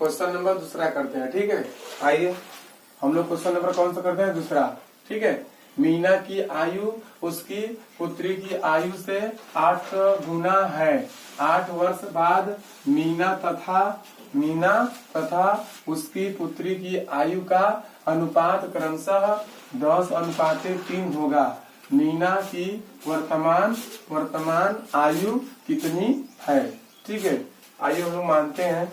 Question number दूसरा करते हैं। ठीक है, आइए हम लोग क्वेश्चन नंबर कौन सा करते हैं, दूसरा। ठीक है, मीना की आयु उसकी पुत्री की आयु से 8 गुना है। 8 वर्ष बाद मीना तथा उसकी पुत्री की आयु का अनुपात क्रमशः 10:3 होगा। मीना की वर्तमान आयु कितनी है। ठीक है, आइए हम लोग मानते हैं।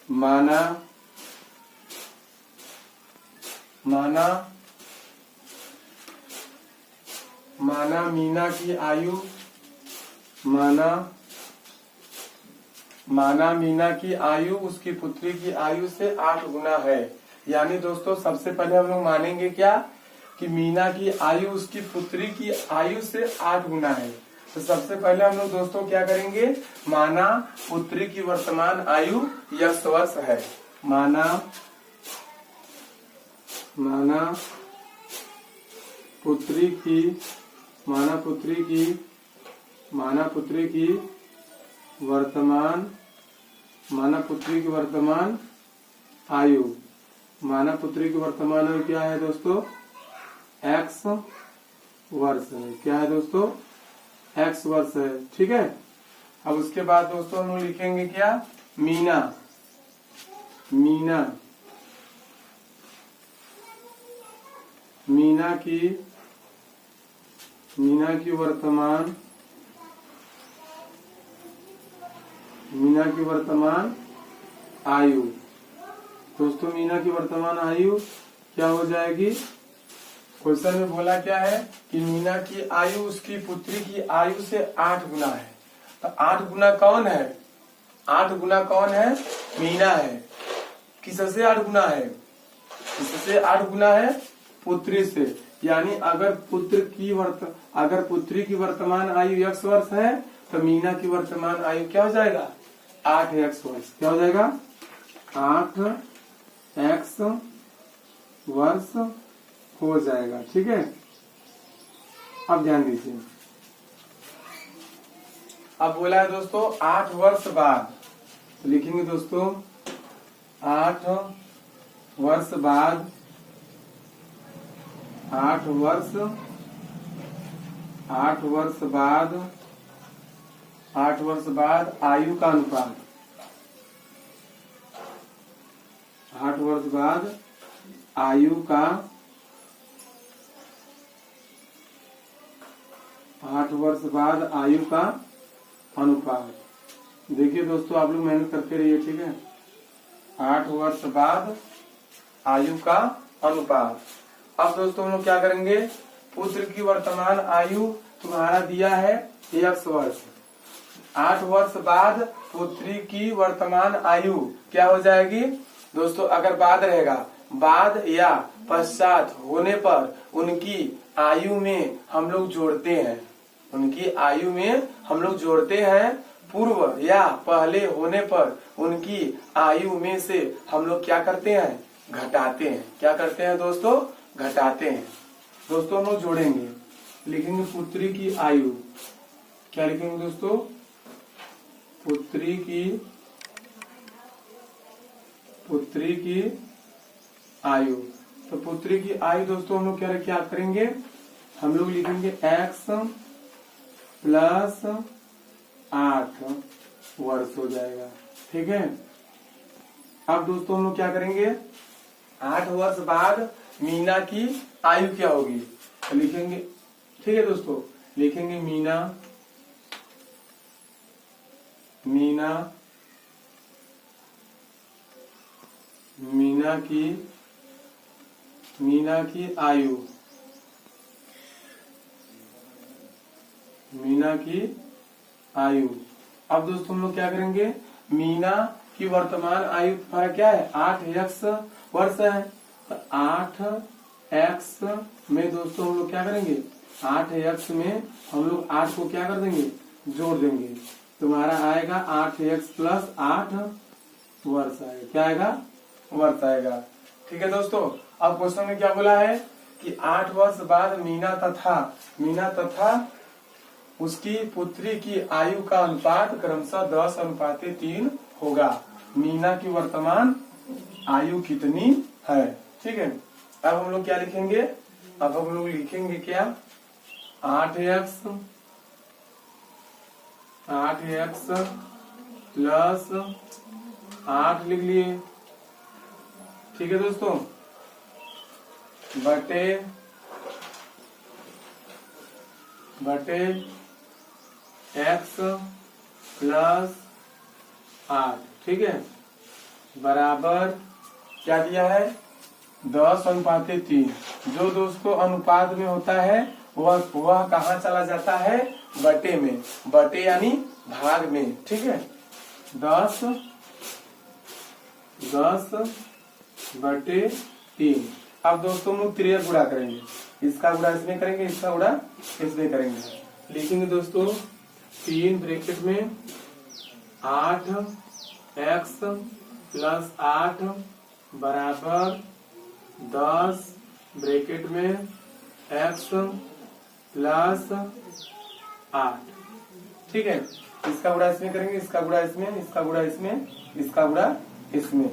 माना मीना की आयु माना मीना की आयु उसकी पुत्री की आयु से 8 गुना है। यानी दोस्तों सबसे पहले हम लोग मानेंगे क्या कि मीना की आयु उसकी पुत्री की आयु से 8 गुना है। तो सबसे पहले हम लोग दोस्तों क्या करेंगे, माना पुत्री की वर्तमान आयु x वर्ष है। माना पुत्री की वर्तमान आयु क्या है दोस्तों, x वर्ष है। क्या है दोस्तों, x वर्ष है। ठीक है, अब उसके बाद दोस्तों हम लोग लिखेंगे क्या, मीना की वर्तमान आयु। दोस्तों मीना की वर्तमान आयु क्या हो जाएगी, क्वेश्चन में बोला क्या है कि मीना की आयु उसकी पुत्री की आयु से 8 गुना है। तो 8 गुना कौन है, 8 गुना कौन है, मीना है। किससे 8 गुना है, किससे 8 गुना है, पुत्री से। यानी अगर पुत्री की वर्तमान आयु x वर्ष है तो मीना की वर्तमान आयु क्या हो जाएगा, 8x वर्ष। क्या हो जाएगा, 8x वर्ष हो जाएगा। ठीक है, अब ध्यान दीजिए। अब बोला है दोस्तों 8 वर्ष बाद, तो लिखेंगे दोस्तों 8 वर्ष बाद 8 वर्ष बाद आयु का अनुपात, 8 वर्ष बाद आयु का 8 वर्ष बाद आयु का अनुपात। देखिए दोस्तों आप लोग मेहनत करते रहिए। ठीक है, 8 वर्ष बाद आयु का अनुपात। अब दोस्तों हम लोग क्या करेंगे, पुत्र की वर्तमान आयु तुम्हारा दिया है x वर्ष। 8 वर्ष बाद पुत्री की वर्तमान आयु क्या हो जाएगी दोस्तों, अगर बाद रहेगा, बाद या पश्चात होने पर उनकी आयु में हम लोग जोड़ते हैं, उनकी आयु में हम लोग जोड़ते हैं। पूर्व या पहले होने पर उनकी आयु में से हम लोग क्या करते हैं, घटाते हैं। क्या करते हैं दोस्तों, घटाते हैं। दोस्तों हम लोग जोड़ेंगे, लिखेंगे पुत्री की आयु। क्या लिखेंगे दोस्तों, पुत्री की आयु। तो पुत्री की आयु दोस्तों हम लोग क्या करेंगे, हम लोग लिखेंगे x प्लस 8 वर्ष हो जाएगा। ठीक है, अब दोस्तों हम लोग क्या करेंगे, 8 वर्ष बाद मीना की आयु क्या होगी, तो लिखेंगे। ठीक है दोस्तों, लिखेंगे मीना की आयु, अब दोस्तों हम लोग क्या करेंगे, मीना की वर्तमान आयु हमारा क्या है, 8x वर्ष है। तो 8x में दोस्तों हम लोग क्या करेंगे, 8x में हम लोग 8 को क्या कर देंगे, जोड़ देंगे। तुम्हारा आएगा 8x प्लस 8 वर्ष आएगा। क्या आएगा, वर्ष आएगा। ठीक है दोस्तों, अब क्वेश्चन में क्या बोला है कि 8 वर्ष बाद मीना तथा उसकी पुत्री की आयु का अनुपात क्रमशः 10:3 होगा। मीना की वर्तमान आयु कितनी है। ठीक है, अब हम लोग क्या लिखेंगे, अब हम लोग लिखेंगे क्या, 8x प्लस 8 लिख लिए। ठीक है दोस्तों, बटे x प्लस 8। ठीक है, बराबर क्या दिया है, 10:3। जो दोस्तों अनुपात में होता है वह कहाँ चला जाता है, बटे में, बटे यानी भाग में। ठीक है, 10/3। अब दोस्तों हम लोग त्रिया गुणा करेंगे, इसका गुणा इसमें करेंगे, इसका गुणा इसमें करेंगे। लिखेंगे दोस्तों 3 ब्रैकेट में 8x प्लस 8 बराबर 10 ब्रैकेट में x प्लस 8। ठीक है, इसका गुणा इसमें करेंगे, इसका गुणा इसमें, इसका गुणा इसमें, इसका गुणा इसमें।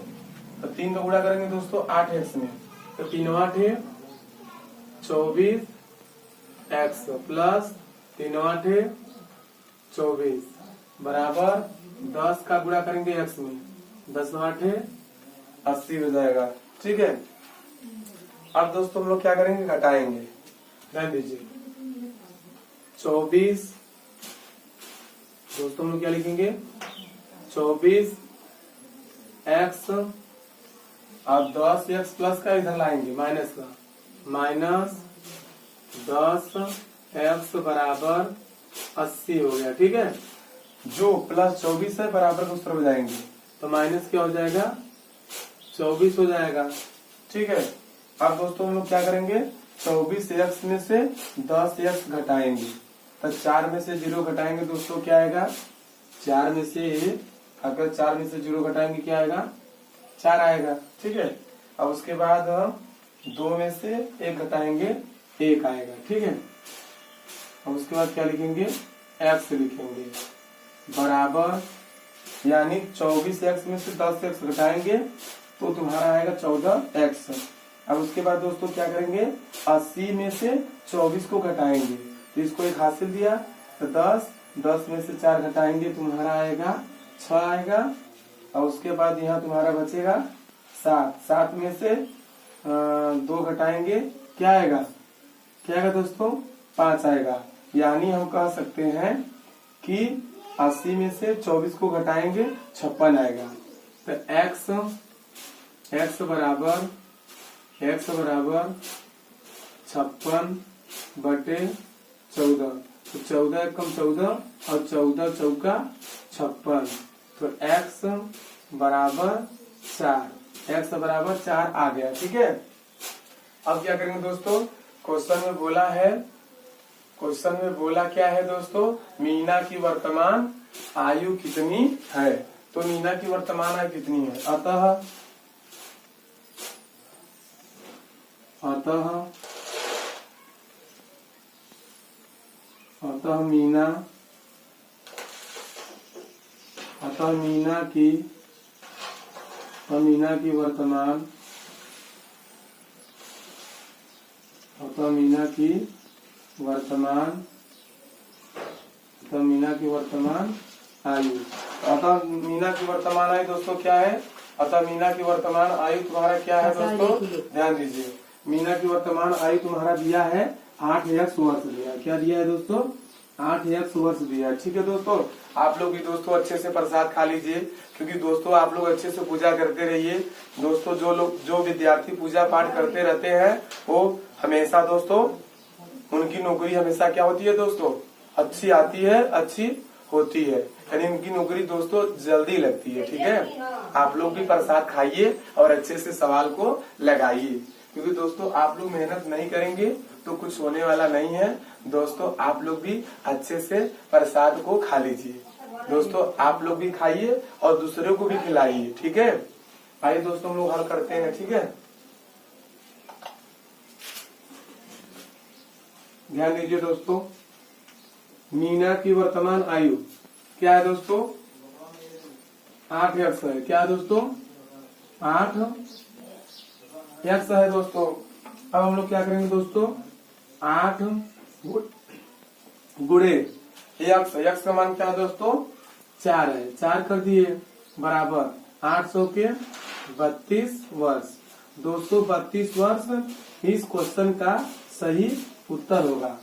तो 3 का गुणा करेंगे दोस्तों 8x में, तो 3 8 है 24x प्लस 3 8 है 24 बराबर 10 का गुणा करेंगे x में, 10 8 है 80 हो जाएगा। ठीक है, अब दोस्तों हम लोग क्या करेंगे, घटाएंगे। ध्यान दीजिए 24 दोस्तों हम लोग क्या लिखेंगे, 24x अब 10x प्लस का इधर लाएंगे माइनस का, माइनस 10x बराबर 80 हो गया। ठीक है, जो प्लस 24 है बराबर को उस तरफ जाएंगे तो माइनस क्या हो जाएगा, 24 हो जाएगा। ठीक है, अब दोस्तों हम लोग क्या करेंगे, 24x में से 10x घटाएंगे, तो 4 में से 0 घटाएंगे दोस्तों क्या आएगा, 4 में से अगर 4 में से 0 घटाएंगे क्या आएगा, 4 आएगा। ठीक है, अब उसके बाद हम 2 में से 1 घटाएंगे, 1 आएगा। ठीक है, अब उसके बाद क्या लिखेंगे, x लिखेंगे बराबर, यानी 24x में से 10x घटाएंगे तो तुम्हारा आएगा 14x। अब उसके बाद दोस्तों क्या करेंगे, 80 में से 24 को घटाएंगे तो इसको 1 हासिल दिया, तो 10 में से 4 घटाएंगे तुम्हारा आएगा 6 आएगा। और उसके बाद यहाँ तुम्हारा बचेगा 7 में से 2 घटाएंगे क्या आएगा, क्या आएगा दोस्तों, 5 आएगा। यानी हम कह सकते हैं कि 80 में से 24 को घटाएंगे 56 आएगा। तो x बराबर 56/14, तो 14 कम 14 और 14 चौका 56, तो x बराबर 4, x बराबर 4 आ गया। ठीक है, अब क्या करेंगे दोस्तों, क्वेश्चन में बोला क्या है दोस्तों, मीना की वर्तमान आयु कितनी है। तो मीना की वर्तमान आयु कितनी है, अतः मीना की वर्तमान आयु, अतः मीना की वर्तमान आयु दोस्तों क्या है, अतः मीना की वर्तमान आयु तुम्हारा क्या है दोस्तों, ध्यान दीजिए, मीना की वर्तमान आयु तुम्हारा दिया है 8x वर्ष दिया, क्या दिया है दोस्तों, 8x वर्ष दिया। ठीक है दोस्तों, आप लोग भी दोस्तों अच्छे से प्रसाद खा लीजिए, क्योंकि दोस्तों आप लोग अच्छे से पूजा करते रहिए। दोस्तों जो विद्यार्थी पूजा पाठ करते रहते हैं वो हमेशा दोस्तों उनकी नौकरी हमेशा क्या होती है दोस्तों, अच्छी आती है, अच्छी होती है, यानी उनकी नौकरी दोस्तों जल्दी लगती है। ठीक है, आप लोग भी प्रसाद खाइए और अच्छे से सवाल को लगाइए, क्योंकि दोस्तों आप लोग मेहनत नहीं करेंगे तो कुछ होने वाला नहीं है। दोस्तों आप लोग भी अच्छे से प्रसाद को खा लीजिए, दोस्तों आप लोग भी खाइए और दूसरों को भी खिलाइए। ठीक है, आइए दोस्तों हम लोग हल करते हैं। ठीक है, ध्यान दीजिए दोस्तों, मीना की वर्तमान आयु क्या है दोस्तों? 8 वर्ष है। क्या है दोस्तों? 8 वर्ष है दोस्तों। अब हम लोग क्या करेंगे दोस्तों? 8 गुणे यक्स, यक्स का मान क्या है दोस्तों? 4 है। 4 कर दिए बराबर 800 के 32 वर्ष। 232 वर्ष इस क्वेश्चन का सही उत्तर होगा।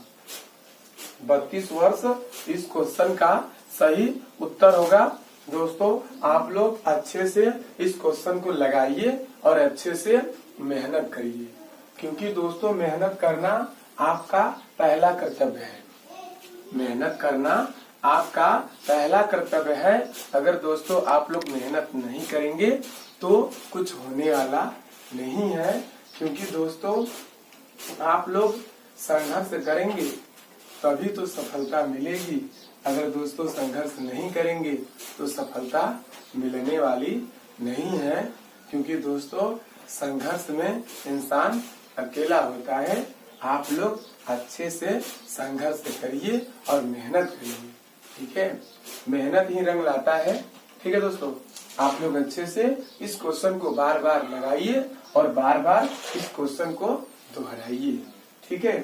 32 वर्ष इस क्वेश्चन का सही उत्तर होगा। दोस्तों आप लोग अच्छे से इस क्वेश्चन को लगाइए और अच्छे से मेहनत करिए, क्योंकि दोस्तों मेहनत करना आपका पहला कर्तव्य है। मेहनत करना आपका पहला कर्तव्य है। अगर दोस्तों आप लोग मेहनत नहीं करेंगे तो कुछ होने वाला नहीं है, क्योंकि दोस्तों आप लोग संघर्ष करेंगे तभी तो सफलता मिलेगी। अगर दोस्तों संघर्ष नहीं करेंगे तो सफलता मिलने वाली नहीं है, क्योंकि दोस्तों संघर्ष में इंसान अकेला होता है। आप लोग अच्छे से संघर्ष करिए और मेहनत करिए, ठीक है। मेहनत ही रंग लाता है, ठीक है दोस्तों। आप लोग अच्छे से इस क्वेश्चन को बार बार लगाइए और बार बार इस क्वेश्चन को दोहराइए, ठीक है।